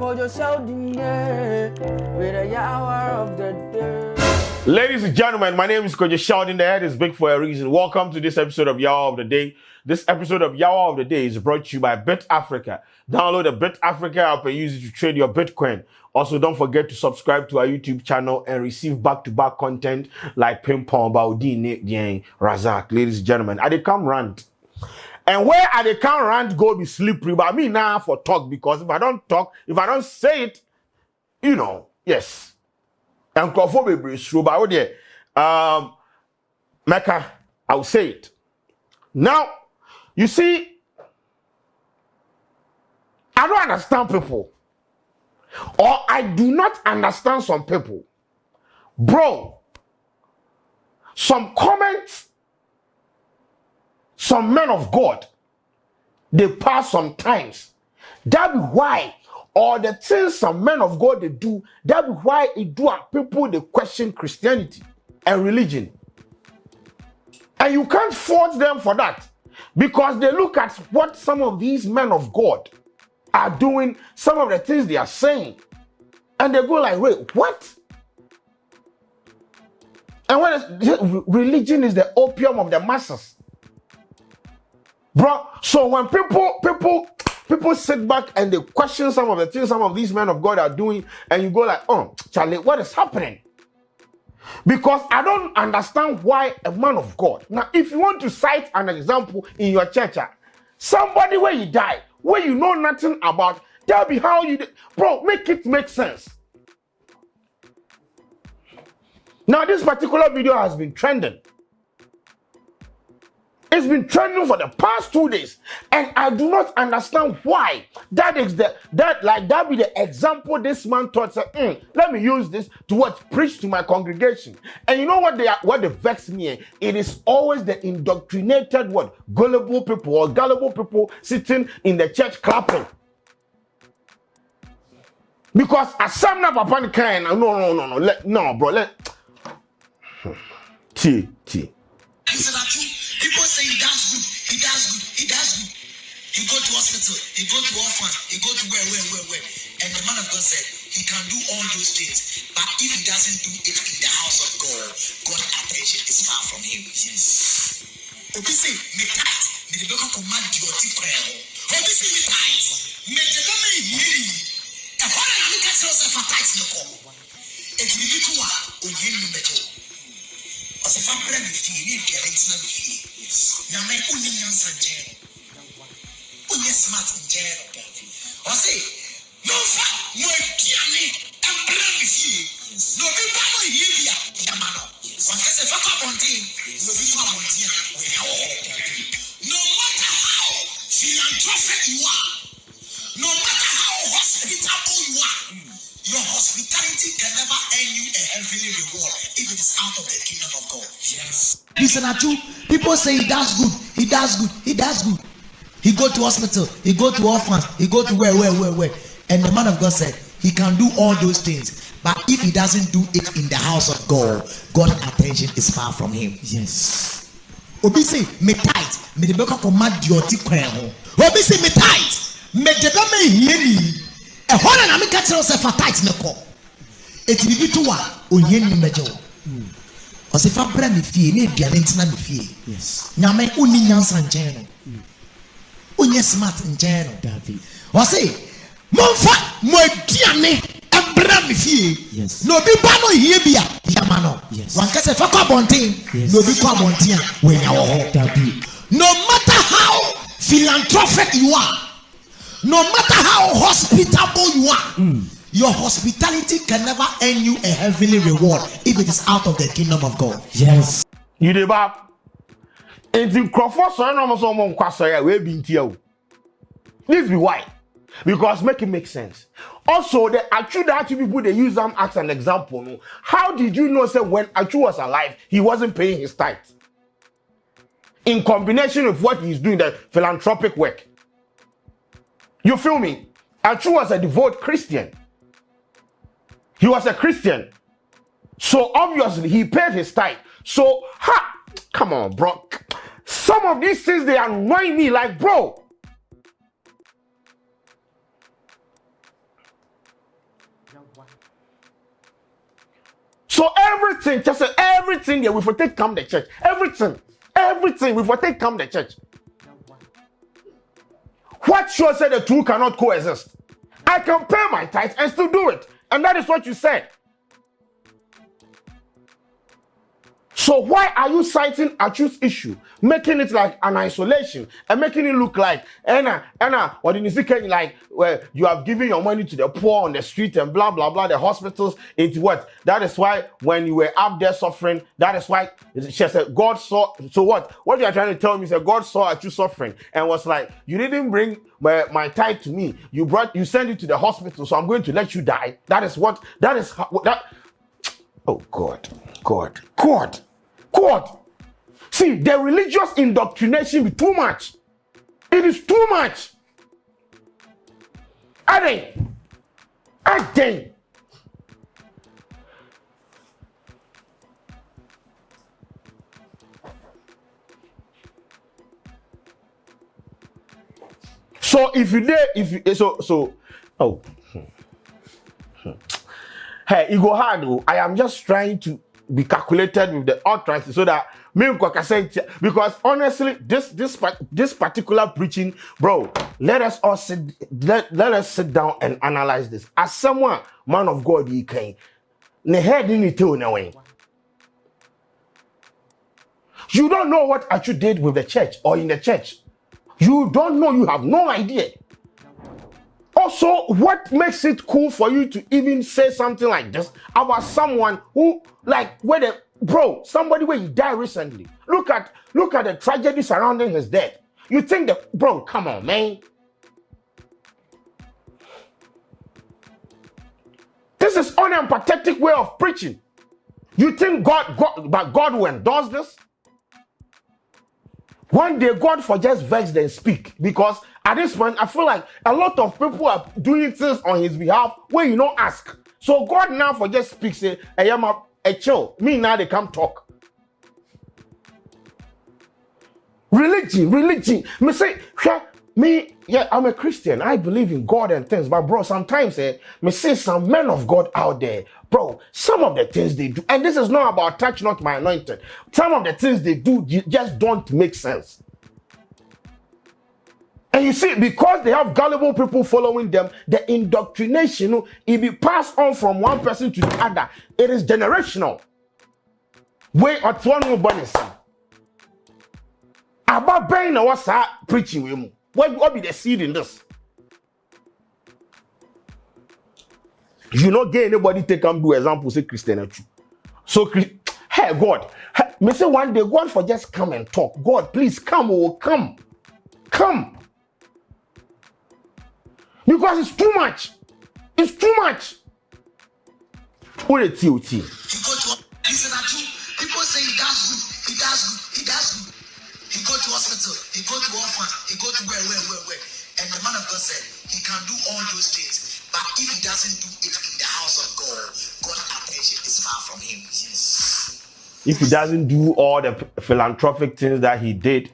Sheldon with a hour of the day. Ladies and gentlemen, my name is Sheldon. The head is big for a reason. Welcome to this episode of Hour of the Day. This episode of Hour of the Day is brought to you by Bet Africa. Download the Bet Africa app and use it to trade your Bitcoin. Also, don't forget to subscribe to our YouTube channel and receive back-to-back content like Ping Pong, Baudi, Nick, Yang, Razak. Ladies and gentlemen, I come rant. And where I can't rant go be slippery, but me now for talk, because if I don't talk, if I don't say it, you know, yes. And Kwadwo be true, but Mecca, I'll say it. Now, you see, I don't understand people. Or I do not understand some people. Bro, some comments, some men of God, they pass sometimes. That be why, or the things some men of God they do, that be why it do people they question Christianity and religion. And you can't fault them for that, because they look at what some of these men of God are doing, some of the things they are saying, and they go like, wait, what? And when religion is the opium of the masses. Bro, so when people sit back and they question some of the things some of these men of God are doing, and you go like, oh, Charlie, what is happening? Because I don't understand why a man of God. Now, if you want to cite an example in your church, somebody where you die, where you know nothing about, that'll be how you, bro, make it make sense. Now, this particular video has been trending. It's been trending for the past 2 days, and I do not understand why. That be the example this man thought. Let me use this to preach to my congregation. And you know what they vex me? It is always the indoctrinated gullible people sitting in the church clapping. Because as some not upon the kind, no, bro. People say he does good. He go to hospital, he go to orphans, he go to where. And the man of God said he can do all those things, but if he doesn't do it in the house of God, God's attention is far from him. Yes. Obi say me tight, me the better command your prayer. Obi say me tight, me the better hearing. And what I look at yourself for tight no come. It will be to one you mejo. As if I'm ready to feel it, it's not feel. Now my only answer jail. Only smart in jail. Or say, no fat, no piano, and brand fee. No be power here, Yamano. One has a fuck up on team, no be one on team. No matter how philanthropic you are, no matter how hospitable you are, your hospitality can never earn you a heavenly reward if it is out of the kingdom of God. Yes. Listen, Atsu, people say he does good. He go to hospital, he go to orphans, he go to where. And the man of God said he can do all those things, but if he doesn't do it in the house of God, God's attention is far from him. Yes. Obi say me tight, me the beka command duty kwan ho. Obi say me tight, me the be me hieni. E ho na me ka tell say for tight ne ko. Eti bibi to wa ohien ni meje wo. Ose fa bra me fie na eduane ntina me fie. Yes. Nyame oni nyansa nchen no. Onye smart nchen no. David. Ose monfa mo eduane ebra me fie. Yes. No bi ba no hie bia yama no. Yes. Wan ka se fa kwa bonten. No bi kwa bonten a we nya wo ho. David. No matter how philanthropic you are, no matter how hospitable you are, your hospitality can never earn you a heavenly reward if it is out of the kingdom of God. Yes. You dey back. And the Crawford so no so mo nkwaso ya we bi ntia. This be why. Because make it make sense. Also, the Atsu people they use them as an example. No? How did you know say when Atsu was alive, he wasn't paying his tithe? In combination with what he's doing, the philanthropic work. You feel me? Atsu was a devout Christian. He was a Christian. So obviously he paid his tithe. So, come on, bro. Some of these things, they annoy me like, bro. So everything, just say everything that we for take come the church. Everything we for take come the church. What sure said the two cannot coexist? I can pay my tithe and still do it. And that is what you said. So why are you citing Atsu's issue, making it like an isolation and making it look like Anna, what did you say? Like where you have given your money to the poor on the street and blah blah blah, the hospitals. It's what? That is why when you were up there suffering, that is why she said God saw. So what? What you are trying to tell me is that God saw Atsu suffering and was like, you didn't bring my tithe to me. You sent it to the hospital, so I'm going to let you die. That is what. That is how, that. Oh God. See, the religious indoctrination is too much. It is too much. Again. So hey, it go hard. I am just trying to be calculated with the utterance so that because honestly, this particular preaching, bro, let us sit down and analyze this. As someone, man of God, he came. You don't know what Atsu did with the church or in the church. You don't know, you have no idea. Also, what makes it cool for you to even say something like this about someone who, like, somebody where he died recently. Look at the tragedy surrounding his death. You think that, bro, come on, man. This is an unempathetic way of preaching. You think God will endorse this? One day, God for just vex and speak, because at this point, I feel like a lot of people are doing things on his behalf where you don't ask. So God now for just speak, say, I am a chill. Me now they come talk. Religion. Me say, I'm a Christian. I believe in God and things. But bro, sometimes me see some men of God out there, bro, some of the things they do, and this is not about touch not my anointed. Some of the things they do just don't make sense. And you see, because they have gullible people following them, the indoctrination, it be passed on from one person to the other. It is generational. Way at one bonus. About being what's preaching with me. What be the seed in this? You not get anybody take and do example, say Christian Atsu. So, hey God, me say one day, God for just come and talk. God, please come, come. Because it's too much. It's too much. What a TOT. You go to people say he does good. He go to hospital, he go to orphans, he go to where. And the man of God said he can do all those things. But if he doesn't do it in the house of God, God's attention is far from him. Yes. If he doesn't do all the philanthropic things that he did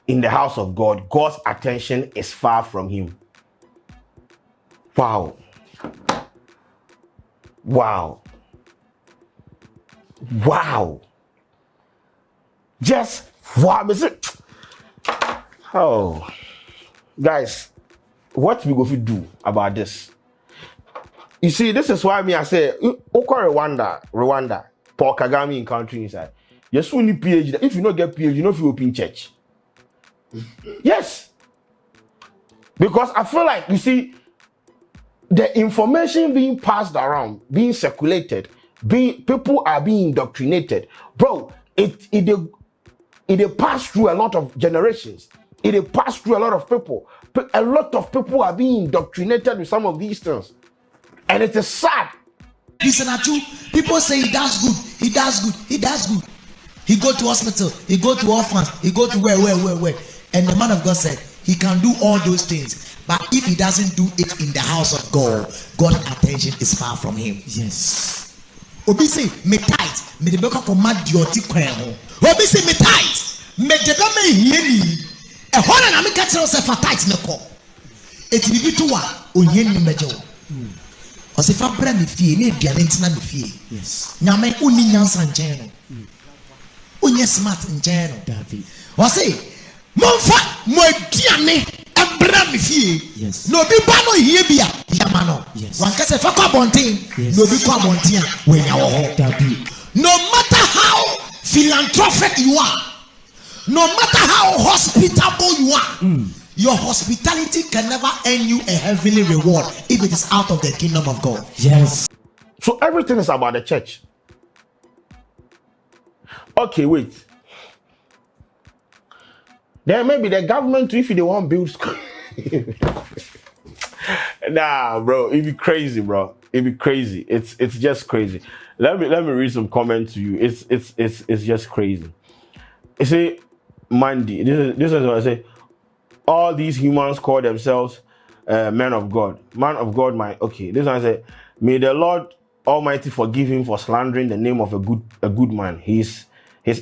in the house of God, God's attention is far from him. Wow. Just wow. Oh, guys, what we go to do about this? You see, this is why I say, Rwanda, Paul Kagame in country inside. Yes, we need PhD. If you don't get PhD, you know if you open church. Yes, because I feel like, you see, the information being passed around, being circulated, people are being indoctrinated, bro. It passed through a lot of generations. It passed through a lot of people. A lot of people are being indoctrinated with some of these things, and it is sad. Listen, Atsu, people say he does good. He go to hospital, he go to orphans, he go to where. And the man of God said he can do all those things. But if he doesn't do it in the house of God, God's attention is far from him. Yes. Obi say me tithe, me the beka command dioti kwan ho. Obi say me tithe, me the be me hieni. E ho na me ka tell say for tithe me ko. Eti bibi to wa ohien ni meje wo. Ɔsi fa brɛ mi fie ne aduane ntina mi fie. Yes. Nyame uni nyansa nkyɛn no. Unye smart nkyɛn no. David. Ɔsi momfa mo aduane ɛbrɛ mi fie. Yes. Na obi ba no hie bi a yama no. Yes. Wankasa fa kɔ abɔnten. Yes. Na obi kɔ abɔnten a wenya wɔ hɔ. David. No matter how philanthropic you are, no matter how hospitable you are, your hospitality can never earn you a heavenly reward if it is out of the kingdom of God. Yes. So everything is about the church. Okay, wait. Then maybe the government, if they want to build school. Nah, bro, it'd be crazy, bro. It'd be crazy. It's just crazy. Let me read some comments to you. It's just crazy. You see, Mandy, this is what I say. All these humans call themselves men of God. Man of God, okay. This one I say, may the Lord Almighty forgive him for slandering the name of a good man. His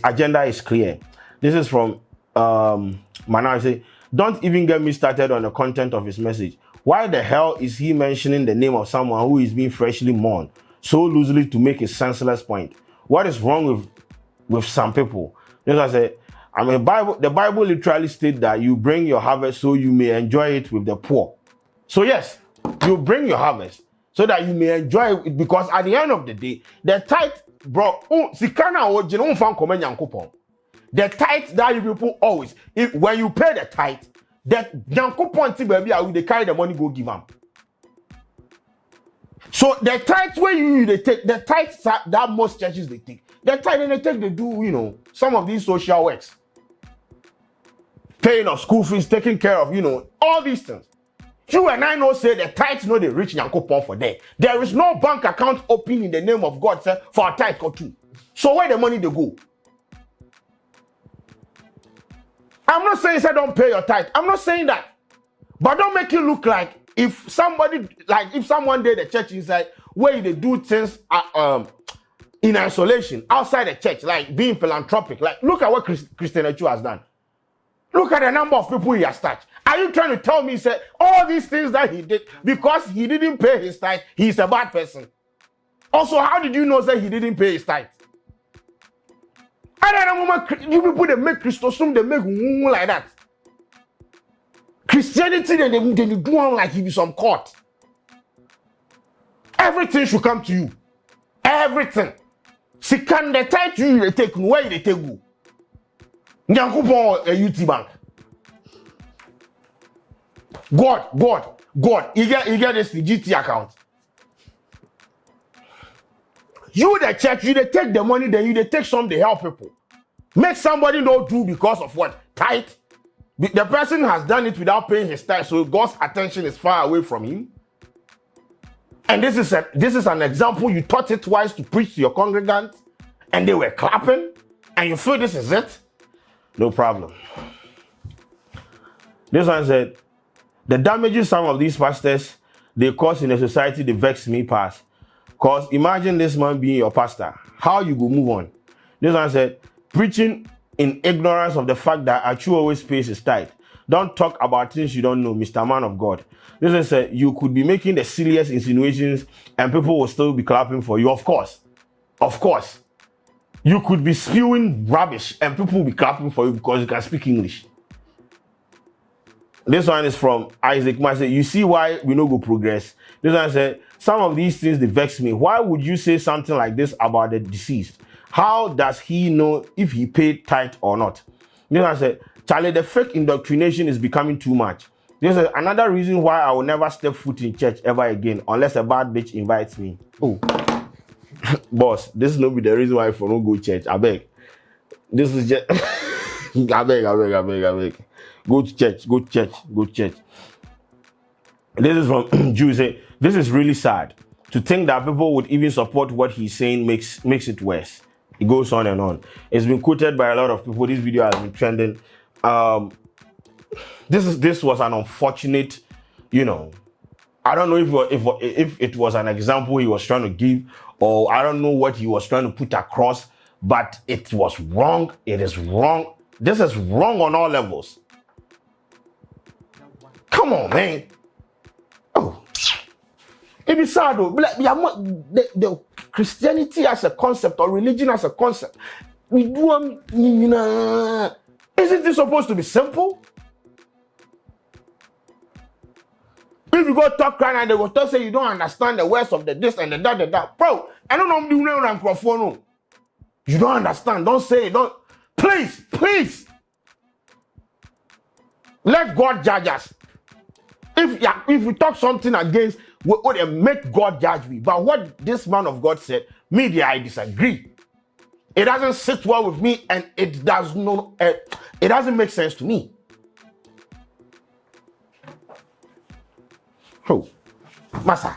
agenda is clear. This is from Mana. I say, don't even get me started on the content of his message. Why the hell is he mentioning the name of someone who is being freshly mourned so loosely to make a senseless point? What is wrong with some people? This I say, the Bible literally states that you bring your harvest so you may enjoy it with the poor. So yes, you bring your harvest so that you may enjoy it, because at the end of the day, the tithe, bro, the tithe that you people always, when you pay the tithe, that they carry the money go give them. So the tithe where they take the tithe that most churches they take, the tithe they do some of these social works, paying of school fees, taking care of all these things. You and I know say the tithe no they reach Yankopon for there. There is no bank account open in the name of God for a tithe or two. So where the money they go? I'm not saying say don't pay your tithe. I'm not saying that. But don't make it look like if someone did the church inside where they do things in isolation outside the church, like being philanthropic. Like look at what Christian Atsu has done. Look at the number of people he has touched. Are you trying to tell me say all these things that he did because he didn't pay his tithe, he's a bad person? Also, how did you know that he didn't pay his tithe? I don't know, you people they make Christosum, they make like that. Christianity, they do one like he be some court. Everything should come to you. Everything. See, can they tithe you, they take where they take you. Nyankopon a UT bank. God. You get this GT account. You the church, you they take the money, then you they take some, they help people. Make somebody not do because of what? Tithe. The person has done it without paying his tithe, so God's attention is far away from him. And this is an example. You taught it twice to preach to your congregants, and they were clapping, and you feel this is it? No problem. This one said, the damages some of these pastors they cause in the society, they vex me past. Because imagine this man being your pastor. How you go move on? This one said, preaching in ignorance of the fact that Atsu always pays his tithe. Don't talk about things you don't know, Mr. Man of God. This one said, you could be making the silliest insinuations and people will still be clapping for you. Of course. You could be spewing rubbish and people will be clapping for you because you can speak English. This one is from Isaac Massey. You see why we no go progress. This one said, some of these things they vex me. Why would you say something like this about the deceased? How does he know if he paid tithe or not? This one said, Charlie, the fake indoctrination is becoming too much. This is another reason why I will never step foot in church ever again unless a bad bitch invites me. Oh, boss, this is not be the reason why I don't go church. I beg. This is just I beg. Go to church. This is from Jew. Say, this is really sad. To think that people would even support what he's saying makes it worse. It goes on and on. It's been quoted by a lot of people. This video has been trending. This was an unfortunate, I don't know if it was an example he was trying to give, or I don't know what he was trying to put across, but it was wrong. It is wrong. This is wrong on all levels. Come on, man. Oh, it Maybe sad though. The Christianity as a concept or religion as a concept. We do isn't it supposed to be simple? If you go talk crying and they will talk say you don't understand the words of the this and the that. Bro, I don't know the microphone. You don't understand. Don't say it. Don't. Please. Let God judge us. If we talk something against, we make God judge me. But what this man of God said, I disagree. It doesn't sit well with me, and it doesn't make sense to me. Oh, Massa.